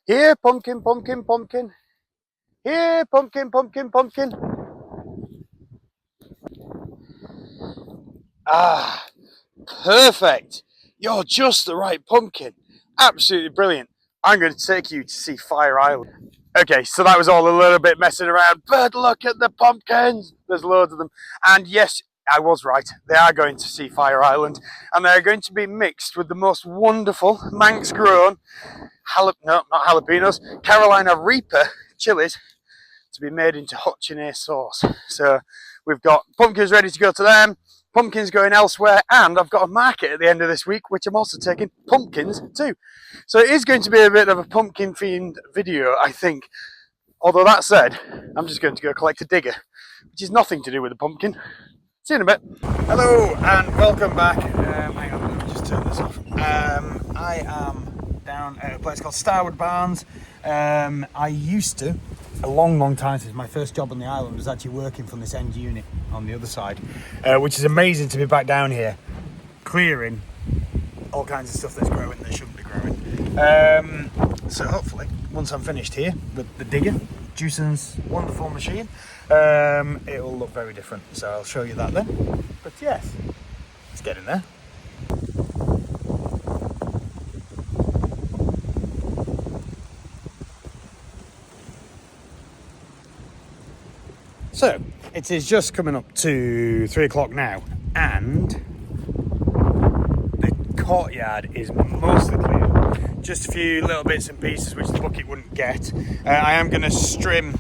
Here, pumpkin, pumpkin, pumpkin. Here, pumpkin, pumpkin, pumpkin. Ah, perfect. You're just the right pumpkin. Absolutely brilliant. I'm going to take you to see Fire Island. Okay, so that was all a little bit messing around, but look at the pumpkins. There's loads of them. And yes, I was right. They are going to see Fire Island, and they're going to be mixed with the most wonderful Manx grown, not jalapenos, Carolina Reaper chilies to be made into hot Chennai sauce. So we've got pumpkins ready to go to them, pumpkins going elsewhere, and I've got a market at the end of this week, which I'm also taking pumpkins too. So it is going to be a bit of a pumpkin themed video, I think. Although that said, I'm just going to go collect a digger, which is nothing to do with a pumpkin. See you in a bit. Hello and welcome back. Hang on, let me just turn this off. I am down at a place called Starwood Barns. I used to, a long time since my first job on the island, was actually working from this end unit on the other side, which is amazing to be back down here, clearing all kinds of stuff that's growing that shouldn't be growing. So hopefully, once I'm finished here with the digger, Jusen's wonderful machine, it will look very different. So I'll show you that then. But yes, let's get in there. So it is just coming up to 3 o'clock now, and the courtyard is mostly clear. Just a few little bits and pieces which the bucket wouldn't get. I am going to strim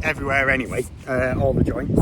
everywhere anyway, all the joints,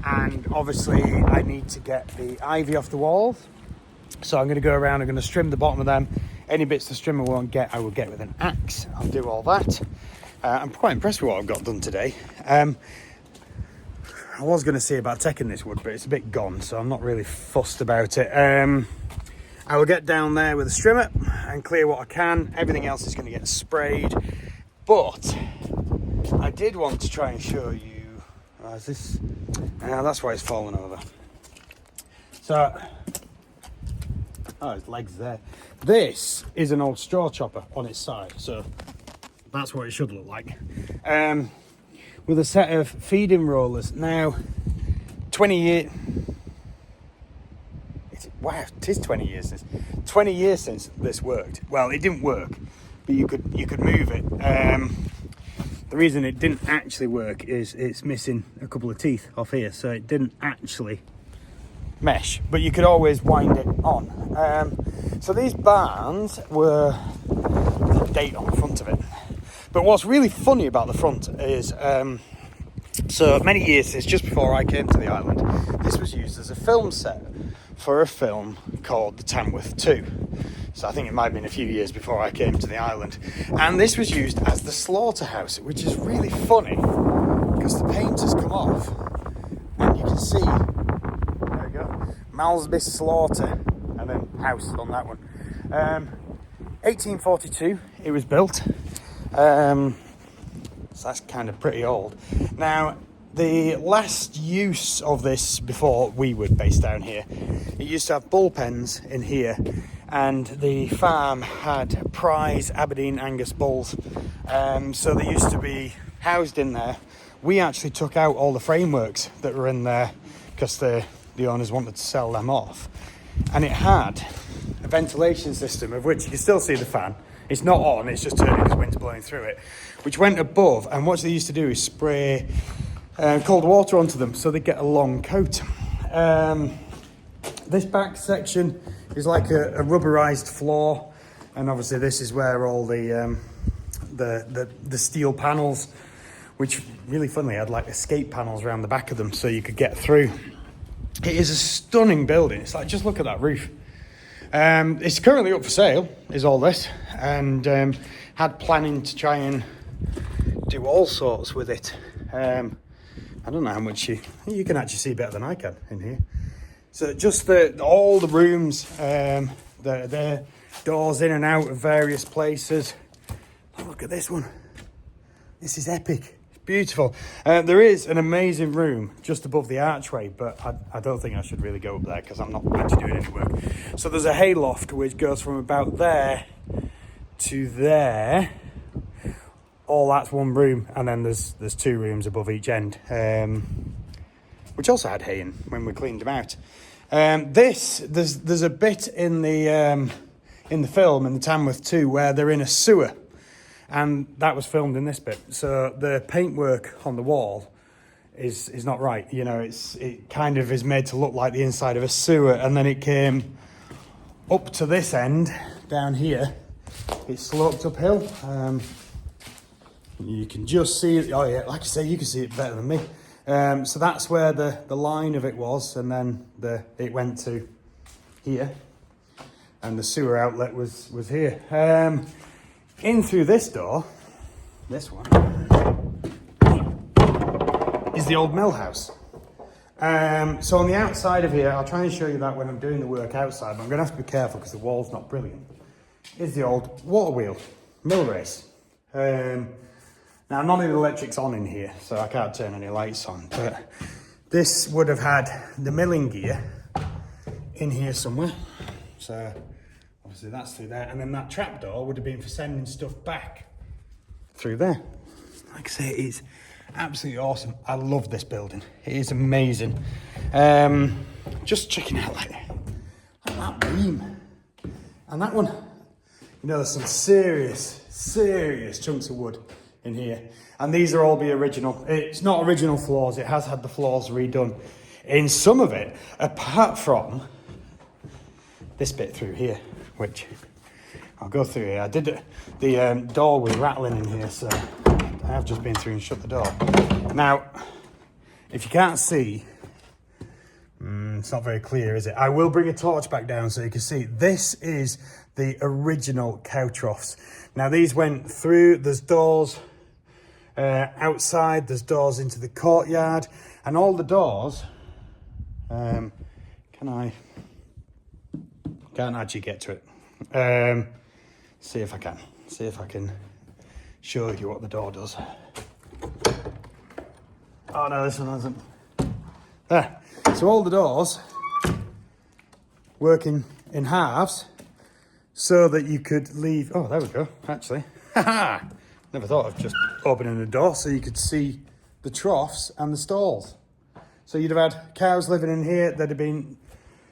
and obviously I need to get the ivy off the walls. So I'm going to go around, I'm going to strim the bottom of them. Any bits the strimmer won't get, I will get with an axe. I'll do all that. I'm quite impressed with what I've got done today. I was going to see about taking this wood, but it's a bit gone, so I'm not really fussed about it. I will get down there with a strimmer and clear what I can. Everything else is going to get sprayed. But I did want to try and show you. Is this? That's why it's fallen over. So, his leg's there. This is an old straw chopper on its side, so that's what it should look like. With a set of feeding rollers. Now, 20 years. Wow, it is 20 years since. 20 years since this worked. Well, it didn't work, but you could move it. The reason it didn't actually work is it's missing a couple of teeth off here, so it didn't actually mesh. But you could always wind it on. So these barns were a date on the front of it. But what's really funny about the front is, so many years since, just before I came to the island, this was used as a film set for a film called The Tamworth 2. So I think it might have been a few years before I came to the island. And this was used as the slaughterhouse, which is really funny because the paint has come off and you can see, there we go, Malsby Slaughter and then house on that one. 1842 it was built. So that's kind of pretty old. Now, the last use of this before we were based down here, it used to have bullpens in here, and the farm had prize Aberdeen Angus bulls. So they used to be housed in there. We actually took out all the frameworks that were in there because the owners wanted to sell them off. And it had a ventilation system of which you can still see the fan. It's not on, it's just turning because wind's blowing through it, which went above, and what they used to do is spray cold water onto them so they get a long coat. This back section is like a rubberized floor, and obviously this is where all the steel panels, which really funnily had like escape panels around the back of them so you could get through. It is a stunning building. It's like, just look at that roof. It's currently up for sale, is all this, and had planning to try and do all sorts with it. I don't know how much you can actually see better than I can in here. So just all the rooms, the doors in and out of various places. Oh, look at this one. This is epic. Beautiful. There is an amazing room just above the archway, but I don't think I should really go up there because I'm not actually doing any work. So there's a hayloft which goes from about there to there, all that's one room, and then there's 2 rooms above each end, which also had hay in when we cleaned them out. There's a bit in the film in the Tamworth 2 where they're in a sewer, and that was filmed in this bit. So the paintwork on the wall is not right. You know, it kind of is made to look like the inside of a sewer, and then it came up to this end down here. It sloped uphill. You can just see it. Oh yeah, like I say, you can see it better than me. So that's where the line of it was, and then it went to here, and the sewer outlet was here. In through this door, this one, is the old mill house. So on the outside of here, I'll try and show you that when I'm doing the work outside, but I'm going to have to be careful because the wall's not brilliant, is the old water wheel, mill race. Now, none of the electric's on in here, so I can't turn any lights on, but this would have had the milling gear in here somewhere. So, obviously that's through there, and then that trapdoor would have been for sending stuff back through there. Like I say, it's absolutely awesome. I love this building. It is amazing. Just checking out like that beam. And that one, you know, there's some serious chunks of wood in here, and these are all the original. It's not original floors, it has had the floors redone in some of it, apart from this bit through here, which I'll go through here. I did the door was rattling in here, so I have just been through and shut the door. Now, if you can't see, it's not very clear, is it? I will bring a torch back down so you can see. This is the original cow troughs. Now, these went through, there's doors outside, there's doors into the courtyard, and all the doors, can't actually get to it. See if I can show you what the door does. Oh no, this one hasn't. There. So all the doors working in halves so that you could leave. Oh, there we go, actually. Never thought of just opening the door so you could see the troughs and the stalls. So you'd have had cows living in here that had been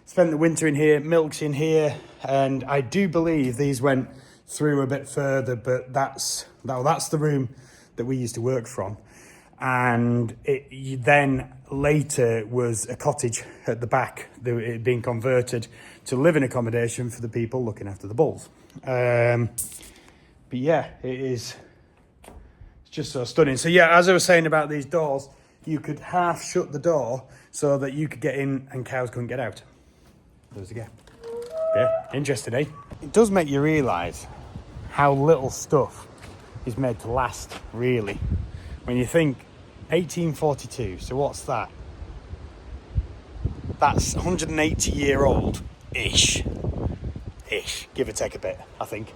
spent the winter in here, milks in here, and I do believe these went through a bit further, but that's the room that we used to work from. And it then later was a cottage at the back. It had been converted to living accommodation for the people looking after the bulls. But yeah, it's just so stunning. So yeah, as I was saying about these doors, you could half shut the door so that you could get in and cows couldn't get out. There's again. Yeah, interesting, eh? It does make you realise how little stuff is made to last, really. When you think 1842, so what's that? That's 180-year-old-ish. Give or take a bit, I think.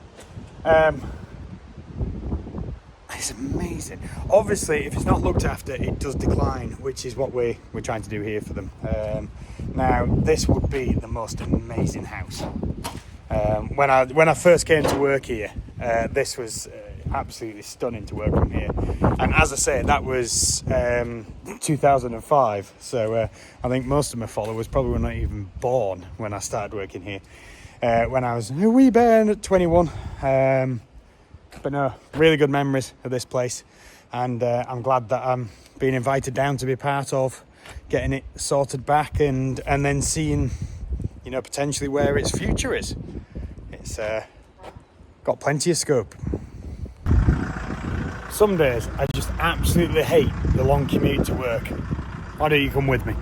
It's amazing. Obviously, if it's not looked after, it does decline, which is what we're trying to do here for them. Now, this would be the most amazing house. When I first came to work here, this was absolutely stunning to work from here. And as I say, that was 2005. So I think most of my followers probably were not even born when I started working here. When I was a wee bairn at 21. But no, really good memories of this place, and I'm glad that I'm being invited down to be part of getting it sorted back and then seeing, you know, potentially where its future is. It's got plenty of scope. Some days I just absolutely hate the long commute to work. Why don't you come with me?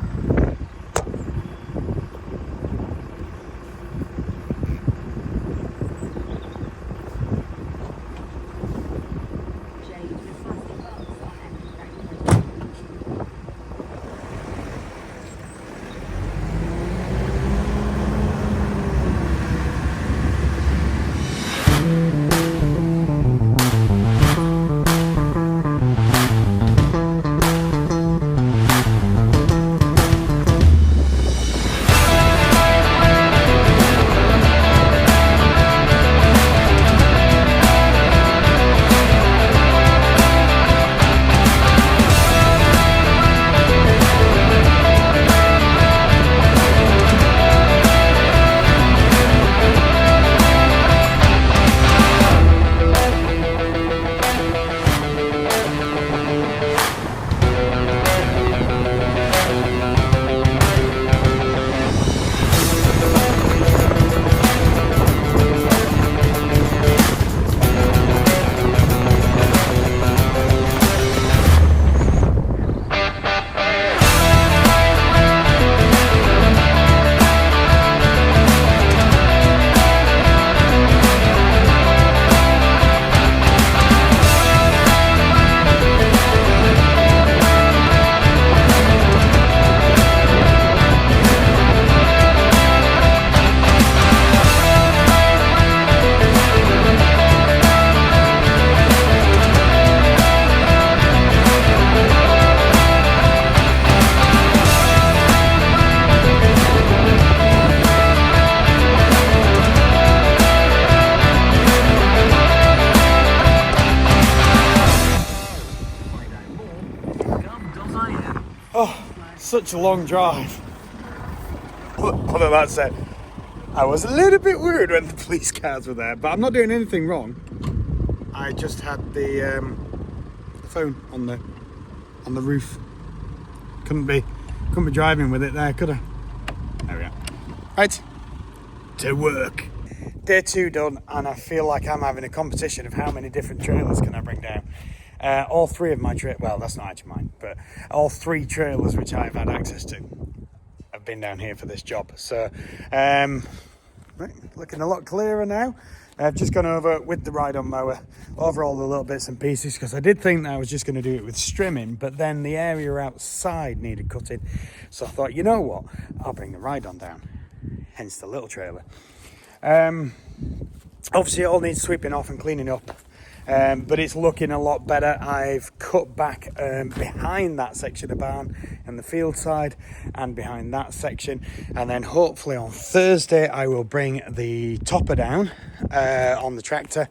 such a long drive. Although that said, I was a little bit worried when the police cars were there, but I'm not doing anything wrong. I just had the phone on the roof. Couldn't be driving with it there, could I? There we are. Right, to work. Day 2 done, and I feel like I'm having a competition of how many different trailers can I bring down. All 3 of my well, that's not actually mine, but all 3 trailers which I've had access to have been down here for this job. So, right, looking a lot clearer now. I've just gone over with the ride-on mower over all the little bits and pieces, because I did think that I was just going to do it with strimming, but then the area outside needed cutting. So I thought, you know what, I'll bring the ride-on down, hence the little trailer. Obviously it all needs sweeping off and cleaning up, but it's looking a lot better. I've cut back behind that section of barn and the field side, and behind that section, and then hopefully on Thursday I will bring the topper down on the tractor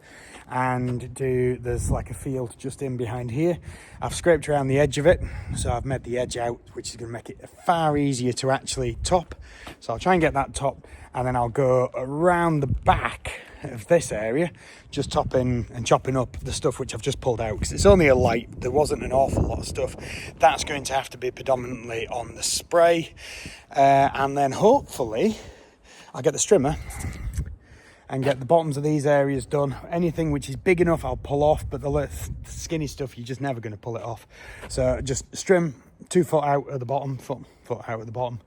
and there's like a field just in behind here. I've scraped around the edge of it, so I've made the edge out, which is going to make it far easier to actually top. So I'll try and get that top, and then I'll go around the back of this area, just topping and chopping up the stuff which I've just pulled out, because it's only a light. There wasn't an awful lot of stuff. That's going to have to be predominantly on the spray, and then hopefully I'll get the strimmer and get the bottoms of these areas done. Anything which is big enough I'll pull off, but the skinny stuff you're just never going to pull it off. So just trim 2 foot out at the bottom, foot out at the bottom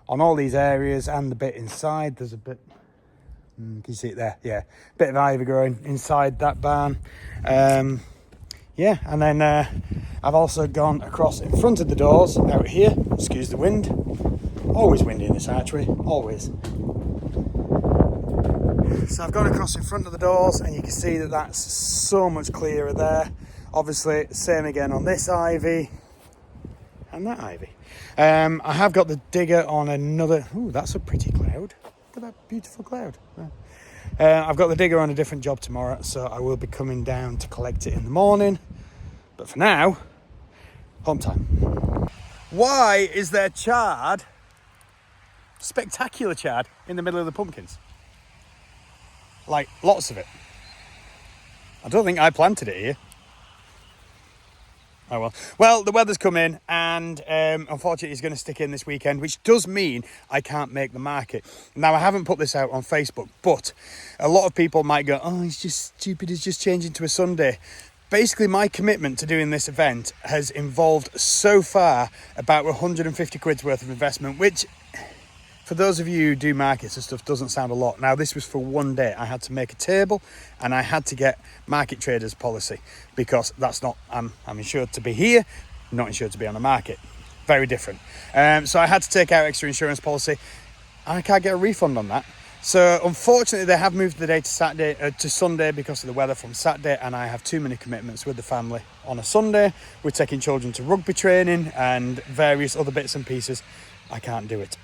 on all these areas, and the bit inside. There's a bit, can you see it there? Yeah, bit of ivy growing inside that barn. Yeah, and then I've also gone across in front of the doors out here. Excuse the wind. Always windy in this archway, always. So I've gone across in front of the doors, and you can see that that's so much clearer there. Obviously, same again on this ivy and that ivy. I have got the digger on another. Ooh, that's a pretty cloud. Look at that beautiful cloud. I've got the digger on a different job tomorrow, so I will be coming down to collect it in the morning. But for now, home time. Why is there chard, spectacular chard, in the middle of the pumpkins? Like, lots of it. I don't think I planted it here. Oh well. Well, the weather's come in, and unfortunately it's going to stick in this weekend, which does mean I can't make the market. Now, I haven't put this out on Facebook, but a lot of people might go, oh, it's just stupid, it's just changing to a Sunday. Basically, my commitment to doing this event has involved so far about 150 quid's worth of investment, which, for those of you who do markets and stuff, doesn't sound a lot. Now, this was for one day. I had to make a table, and I had to get market traders policy, because that's not, I'm insured to be here, not insured to be on a market. Very different. So I had to take out extra insurance policy. I can't get a refund on that. So unfortunately, they have moved the day to Sunday because of the weather from Saturday, and I have too many commitments with the family on a Sunday. We're taking children to rugby training and various other bits and pieces. I can't do it.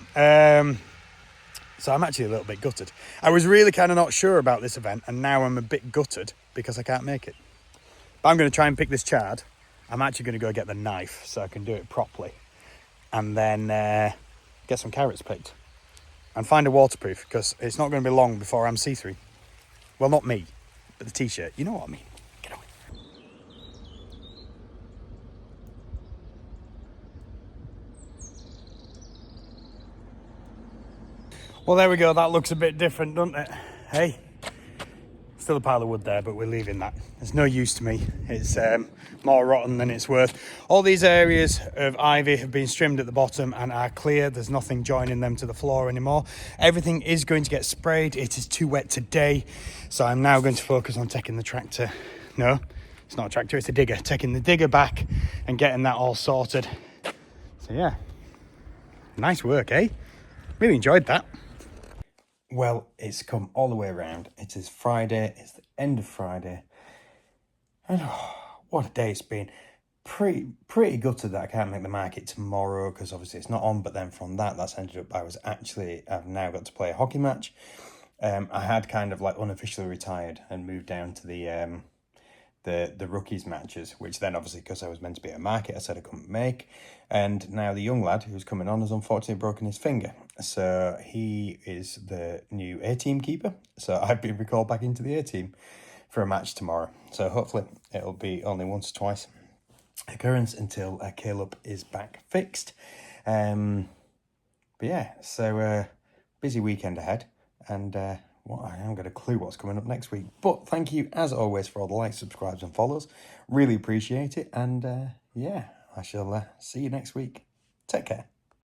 So I'm actually a little bit gutted. I was really kind of not sure about this event, and now I'm a bit gutted because I can't make it. But I'm going to try and pick this chard. I'm actually going to go get the knife so I can do it properly, and then get some carrots picked and find a waterproof, because it's not going to be long before I'm see-through. Well, not me, but the t-shirt. You know what I mean. Get away. Well, there we go. That looks a bit different, doesn't it? Hey, still a pile of wood there, but we're leaving that. It's no use to me. It's more rotten than it's worth. All these areas of ivy have been trimmed at the bottom and are clear. There's nothing joining them to the floor anymore. Everything is going to get sprayed. It is too wet today, so I'm now going to focus on taking the tractor. No, it's not a tractor, it's a digger. Taking the digger back and getting that all sorted. So yeah, nice work, eh? Really enjoyed that. Well, it's come all the way around. It is Friday. It's the end of Friday. And what a day it's been. Pretty gutted that I can't make the market tomorrow, because obviously it's not on. But then from that's ended up I've now got to play a hockey match. I had kind of like unofficially retired and moved down to the the rookies matches, which then obviously, because I was meant to be at a market, I said I couldn't make. And now the young lad who's coming on has unfortunately broken his finger. So he is the new A-team keeper. So I've been recalled back into the A-team for a match tomorrow. So hopefully it'll be only once or twice occurrence until Caleb is back fixed. But yeah, so busy weekend ahead, and I haven't got a clue what's coming up next week. But thank you, as always, for all the likes, subscribes and follows. Really appreciate it. And yeah, I shall see you next week. Take care.